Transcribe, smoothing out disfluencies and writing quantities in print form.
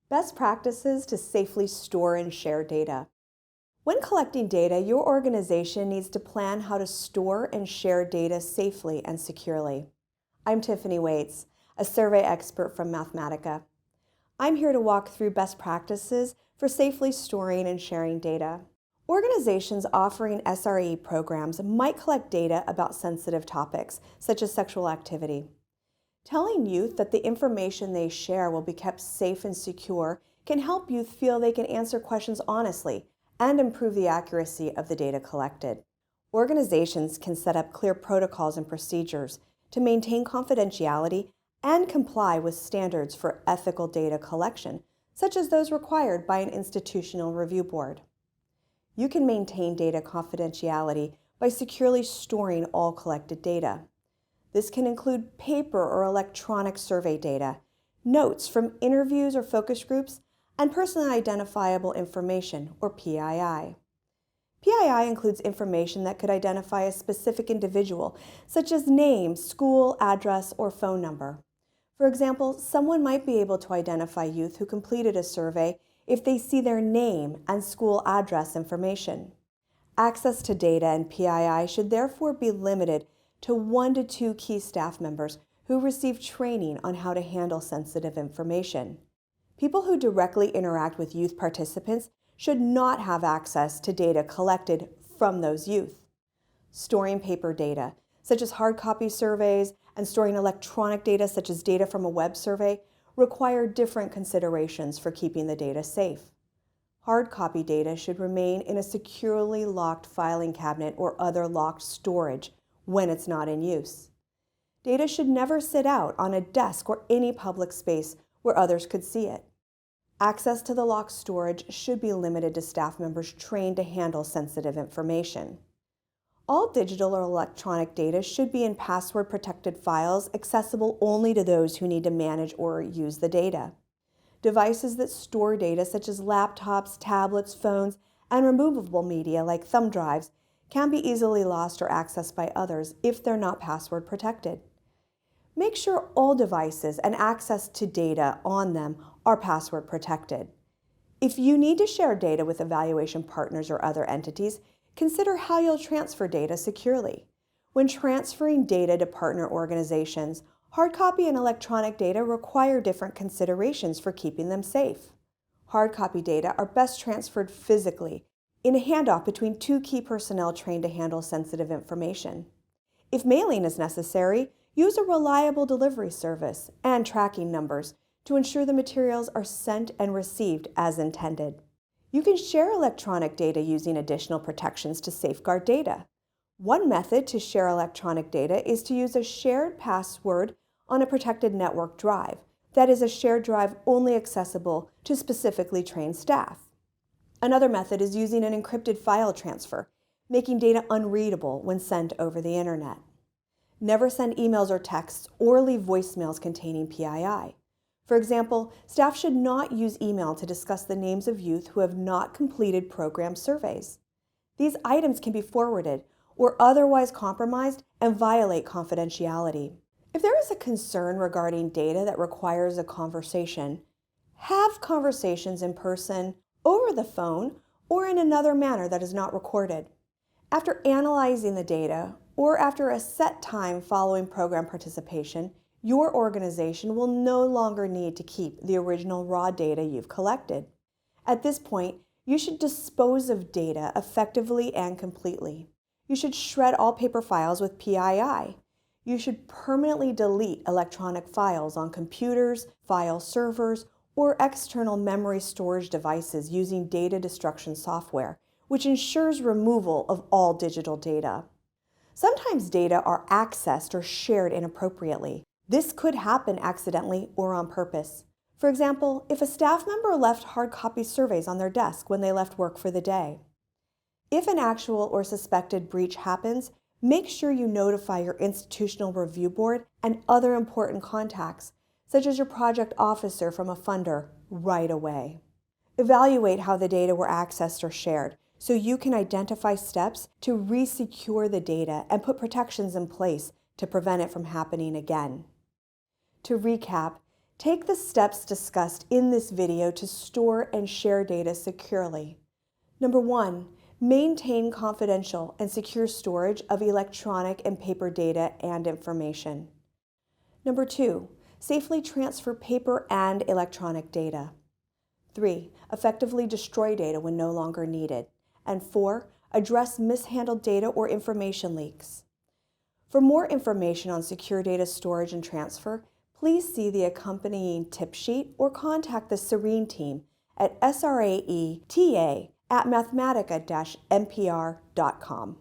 Best practices to safely store and share data. When collecting data, your organization needs to plan how to store and share data safely and securely. I'm Tiffany Waits, a survey expert from Mathematica. I'm here to walk through best practices for safely storing and sharing data. Organizations offering SRE programs might collect data about sensitive topics, such as sexual activity. Telling youth that the information they share will be kept safe and secure can help youth feel they can answer questions honestly and improve the accuracy of the data collected. Organizations can set up clear protocols and procedures to maintain confidentiality and comply with standards for ethical data collection, such as those required by an institutional review board. You can maintain data confidentiality by securely storing all collected data. This can include paper or electronic survey data, notes from interviews or focus groups, and personally identifiable information, or PII. PII includes information that could identify a specific individual, such as name, school, address, or phone number. For example, someone might be able to identify youth who completed a survey if they see their name and school address information. Access to data and PII should therefore be limited to 1 to 2 key staff members who receive training on how to handle sensitive information. People who directly interact with youth participants should not have access to data collected from those youth. Storing paper data, such as hard copy surveys, and storing electronic data, such as data from a web survey, require different considerations for keeping the data safe. Hard copy data should remain in a securely locked filing cabinet or other locked storage when it's not in use. Data should never sit out on a desk or any public space where others could see it. Access to the locked storage should be limited to staff members trained to handle sensitive information. All digital or electronic data should be in password-protected files accessible only to those who need to manage or use the data. Devices that store data such as laptops, tablets, phones, and removable media like thumb drives can be easily lost or accessed by others if they're not password protected. Make sure all devices and access to data on them are password protected. If you need to share data with evaluation partners or other entities, consider how you'll transfer data securely. When transferring data to partner organizations, hard copy and electronic data require different considerations for keeping them safe. Hard copy data are best transferred physically in a handoff between 2 key personnel trained to handle sensitive information. If mailing is necessary, use a reliable delivery service and tracking numbers to ensure the materials are sent and received as intended. You can share electronic data using additional protections to safeguard data. One method to share electronic data is to use a shared password on a protected network drive. That is a shared drive only accessible to specifically trained staff. Another method is using an encrypted file transfer, making data unreadable when sent over the internet. Never send emails or texts or leave voicemails containing PII. For example, staff should not use email to discuss the names of youth who have not completed program surveys. These items can be forwarded or otherwise compromised and violate confidentiality. If there is a concern regarding data that requires a conversation, have conversations in person, over the phone, or in another manner that is not recorded. After analyzing the data, or after a set time following program participation, your organization will no longer need to keep the original raw data you've collected. At this point, you should dispose of data effectively and completely. You should shred all paper files with PII. You should permanently delete electronic files on computers, file servers, or external memory storage devices using data destruction software, which ensures removal of all digital data. Sometimes data are accessed or shared inappropriately. This could happen accidentally or on purpose. For example, if a staff member left hard copy surveys on their desk when they left work for the day. If an actual or suspected breach happens, make sure you notify your institutional review board and other important contacts, such as your project officer from a funder, right away. Evaluate how the data were accessed or shared so you can identify steps to re-secure the data and put protections in place to prevent it from happening again. To recap, Take the steps discussed in this video to store and share data securely. Number 1, maintain confidential and secure storage of electronic and paper data and information. Number 2, safely transfer paper and electronic data. 3, effectively destroy data when no longer needed. And 4, address mishandled data or information leaks. For more information on secure data storage and transfer, please see the accompanying tip sheet or contact the Serene team at sraeta@mathematica-npr.com.